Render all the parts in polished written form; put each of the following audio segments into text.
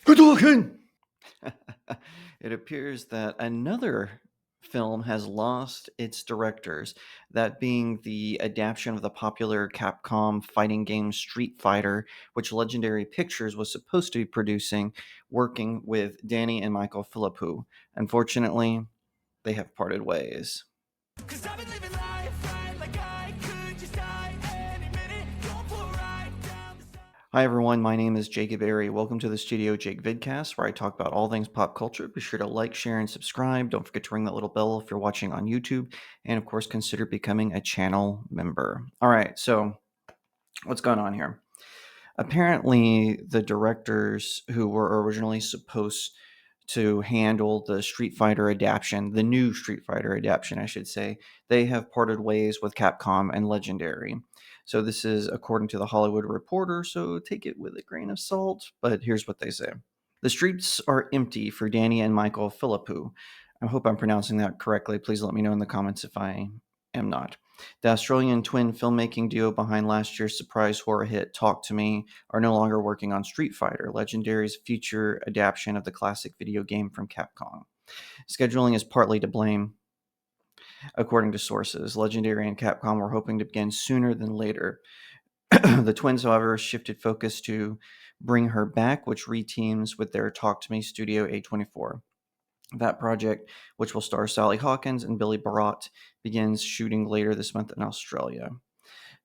Hadouken! It appears that another film has lost its directors, that being the adaptation of the popular Capcom fighting game Street Fighter, which Legendary Pictures was supposed to be producing, working with Danny and Michael Philippou. Unfortunately, they have parted ways. Hi everyone, my name is Jacob Berry. Welcome to the StudioJake vidcast, where I talk about all things pop culture. Be sure to like, share, and subscribe. Don't forget to ring that little bell if you're watching on YouTube, and of course, consider becoming a channel member. All right, so what's going on here? Apparently, the directors who were originally supposed to handle the Street Fighter adaptation, the new Street Fighter adaptation, I should say, they have parted ways with Capcom and Legendary. So this is according to the Hollywood Reporter, so take it with a grain of salt, but here's what they say. The streets are empty for Danny and Michael Philippou. I hope I'm pronouncing that correctly. Please let me know in the comments if I am not. The Australian twin filmmaking duo behind last year's surprise horror hit Talk to Me are no longer working on Street Fighter, Legendary's future adaptation of the classic video game from Capcom. Scheduling is partly to blame, according to sources. Legendary and Capcom were hoping to begin sooner than later. The twins, however, shifted focus to Bring Her Back, which reteams with their Talk to Me studio A24. That project, which will star Sally Hawkins and Billy Barrett, begins shooting later this month in Australia.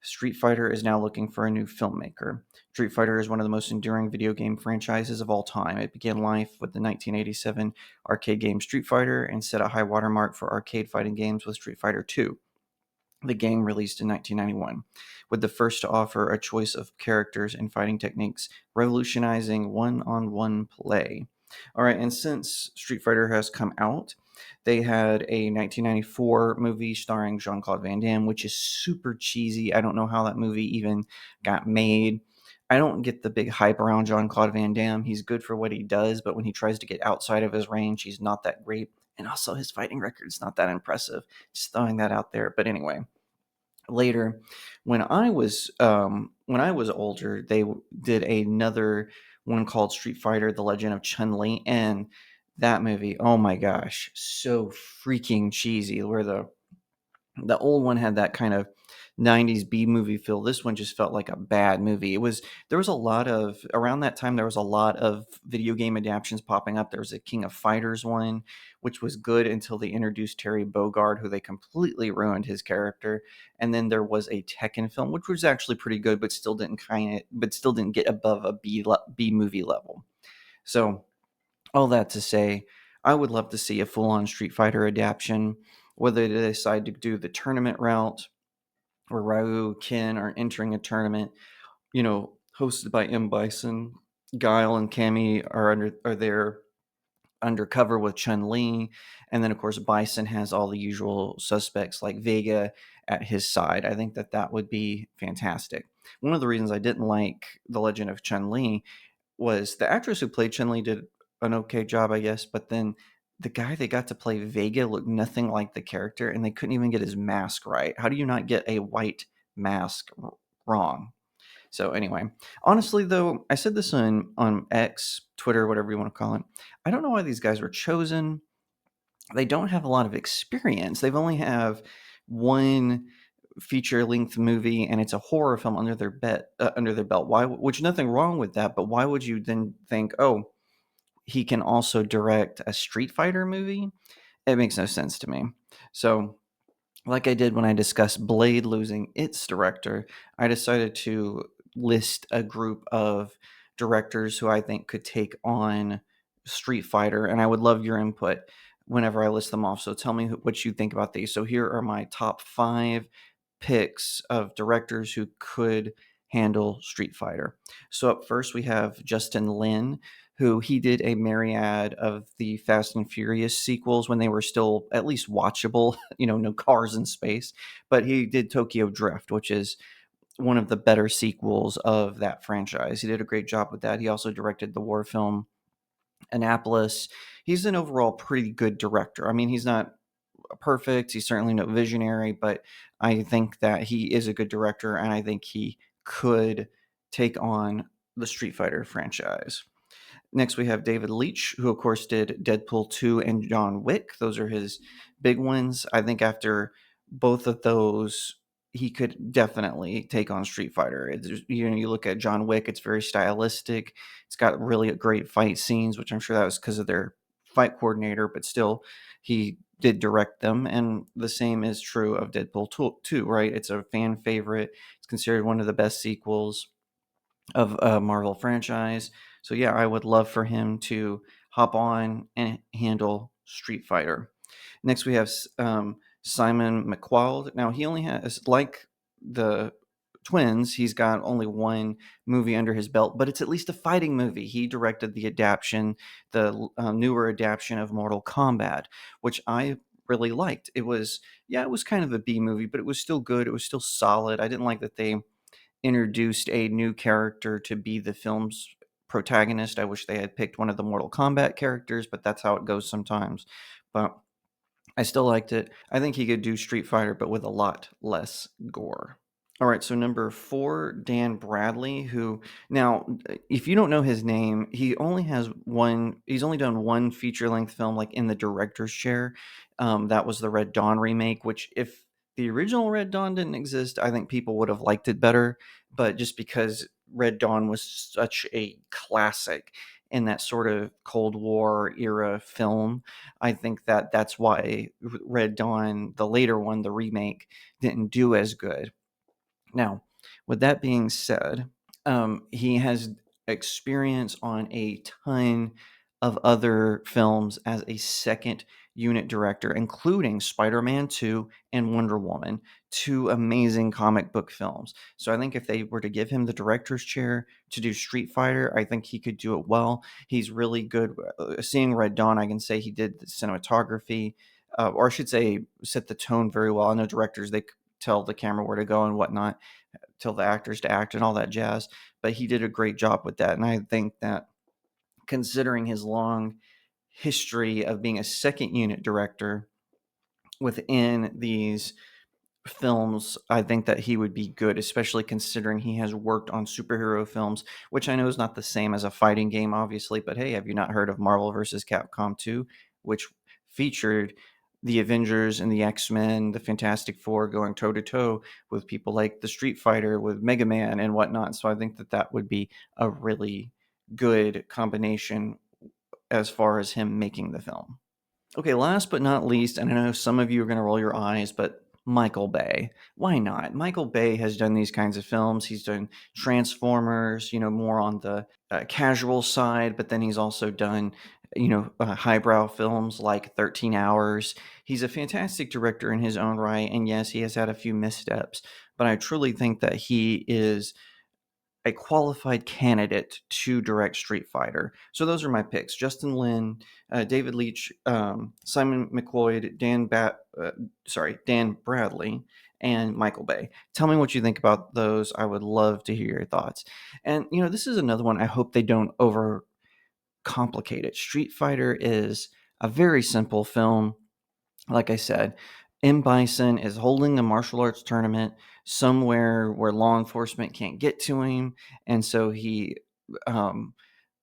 Street Fighter is now looking for a new filmmaker. Street Fighter is one of the most enduring video game franchises of all time. It began life with the 1987 arcade game Street Fighter and set a high watermark for arcade fighting games with Street Fighter II. The game released in 1991, with the first to offer a choice of characters and fighting techniques, revolutionizing one-on-one play. All right, and since Street Fighter has come out, they had a 1994 movie starring Jean-Claude Van Damme, which is super cheesy. I don't know how that movie even got made. I don't get the big hype around Jean-Claude Van Damme. He's good for what he does, but when he tries to get outside of his range, he's not that great. And also, his fighting record's not that impressive. Just throwing that out there. But anyway, later, when I was older, they did another one called Street Fighter: The Legend of Chun-Li, and that movie, oh my gosh, so freaking cheesy. Where the old one had that kind of 90s B movie feel. This one just felt like a bad movie. There was a lot of around that time there was a lot of video game adaptations popping up. There was a King of Fighters one, which was good until they introduced Terry Bogard, who they completely ruined his character. And then there was a Tekken film, which was actually pretty good, but still didn't get above a B movie level. So all that to say, I would love to see a full-on Street Fighter adaptation, whether they decide to do the tournament route where Ryu, Ken are entering a tournament, hosted by M. Bison, Guile and Cammy are there undercover with Chun-Li, and then of course Bison has all the usual suspects like Vega at his side. I think that would be fantastic. One of the reasons I didn't like The Legend of Chun-Li was the actress who played Chun-Li did an okay job, I guess, but then the guy they got to play Vega looked nothing like the character, and they couldn't even get his mask right. How do you not get a white mask wrong? So anyway, honestly though, I said this on X, Twitter, whatever you want to call it. I don't know why these guys were chosen. They don't have a lot of experience. They've only have one feature length movie, and it's a horror film under their belt. Why? Which nothing wrong with that, but why would you then think, oh, he can also direct a Street Fighter movie? It makes no sense to me. So, like I did when I discussed Blade losing its director, I decided to list a group of directors who I think could take on Street Fighter, and I would love your input whenever I list them off. So tell me what you think about these. So here are my top 5 picks of directors who could handle Street Fighter. So up first we have Justin Lin, who he did a myriad of the Fast and Furious sequels when they were still at least watchable, no cars in space. But he did Tokyo Drift, which is one of the better sequels of that franchise. He did a great job with that. He also directed the war film Annapolis. He's an overall pretty good director. I mean, he's not perfect. He's certainly no visionary, but I think that he is a good director, and I think he could take on the Street Fighter franchise. Next, we have David Leitch, who, of course, did Deadpool 2 and John Wick. Those are his big ones. I think after both of those, he could definitely take on Street Fighter. You look at John Wick, it's very stylistic. It's got really great fight scenes, which I'm sure that was because of their fight coordinator, but still, he did direct them. And the same is true of Deadpool 2, right? It's a fan favorite. It's considered one of the best sequels of a Marvel franchise. So yeah, I would love for him to hop on and handle Street Fighter. Next, we have Simon McQuoid. Now he only has, like the twins, he's got only one movie under his belt, but it's at least a fighting movie. He directed the newer adaptation of Mortal Kombat, which I really liked. It was, yeah, it was kind of a B movie, but it was still good. It was still solid. I didn't like that they introduced a new character to be the film's protagonist. I wish they had picked one of the Mortal Kombat characters, but that's how it goes sometimes. But I still liked it. I think he could do Street Fighter, but with a lot less gore. All right, so number 4, Dan Bradley, who now, if you don't know his name, he's only done one feature-length film, like, in the director's chair. That was the Red Dawn remake, which if the original Red Dawn didn't exist, I think people would have liked it better. But just because Red Dawn was such a classic in that sort of Cold War era film, I think that that's why Red Dawn, the later one, the remake, didn't do as good. Now, with that being said, he has experience on a ton of other films as a second unit director, including Spider-Man 2 and Wonder Woman, two amazing comic book films. So I think if they were to give him the director's chair to do Street Fighter, I think he could do it well. He's really good. Seeing Red Dawn, I can say he did the cinematography, or I should say, set the tone very well. I know directors, they tell the camera where to go and whatnot, tell the actors to act and all that jazz. But he did a great job with that. And I think that considering his long history of being a second unit director within these films, I think that he would be good, especially considering he has worked on superhero films, which I know is not the same as a fighting game, obviously. But hey, have you not heard of Marvel versus Capcom 2, which featured the Avengers and the X-Men, the Fantastic Four going toe to toe with people like the Street Fighter with Mega Man and whatnot. So I think that that would be a really good combination as far as him making the film. Okay, last but not least, and I know some of you are going to roll your eyes, but Michael Bay. Why not? Michael Bay has done these kinds of films. He's done Transformers, more on the casual side, but then he's also done, highbrow films like 13 Hours. He's a fantastic director in his own right. And yes, he has had a few missteps, but I truly think that he is a qualified candidate to direct Street Fighter. So those are my picks: Justin Lin, David Leitch, Simon McQuoid, Dan Bradley, and Michael Bay. Tell me what you think about those. I would love to hear your thoughts. And this is another one. I hope they don't overcomplicate it. Street Fighter is a very simple film. Like I said, M. Bison is holding a martial arts tournament somewhere where law enforcement can't get to him, and so um,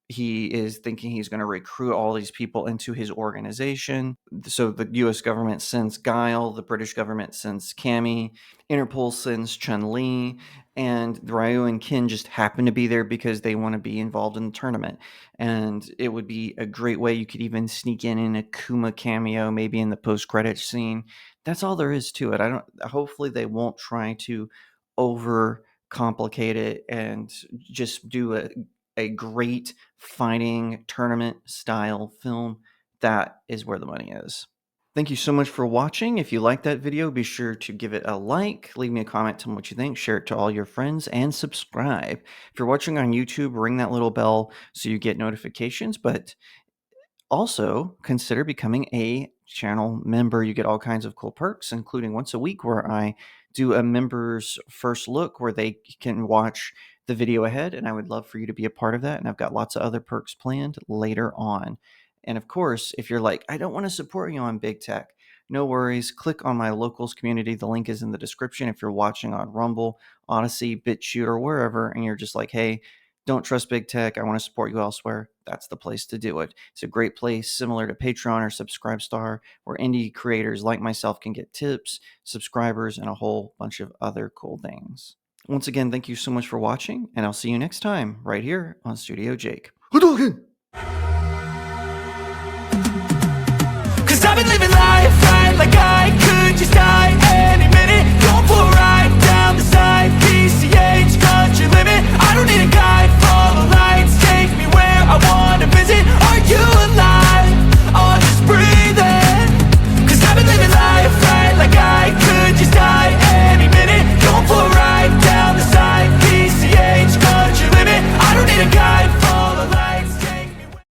he is thinking he's going to recruit all these people into his organization. So the U.S. government sends Guile, the British government sends Cammy, Interpol sends Chun Li, and Ryu and Ken just happen to be there because they want to be involved in the tournament. And it would be a great way. You could even sneak in a Kuma cameo, maybe in the post-credits scene. That's all there is to it. I don't. Hopefully, they won't try to over complicate it and just do a great fighting tournament style film. That is where the money is. Thank you so much for watching. If you liked that video, be sure to give it a like, leave me a comment, tell me what you think, share it to all your friends, and subscribe. If you're watching on YouTube, ring that little bell so you get notifications, but also consider becoming a channel member. You get all kinds of cool perks, including once a week where I do a member's first look where they can watch the video ahead. And I would love for you to be a part of that. And I've got lots of other perks planned later on. And of course, if you're like, I don't want to support you on big tech, no worries. Click on my locals community. The link is in the description. If you're watching on Rumble, Odyssey, BitChute, or wherever, and you're just like, hey, don't trust big tech, I want to support you elsewhere, that's the place to do it. It's a great place similar to Patreon or Subscribestar, where indie creators like myself can get tips, subscribers, and a whole bunch of other cool things. Once again, thank you so much for watching, and I'll see you next time right here on StudioJake. Hadouken! Cause I've been living life right like I could just die anymore.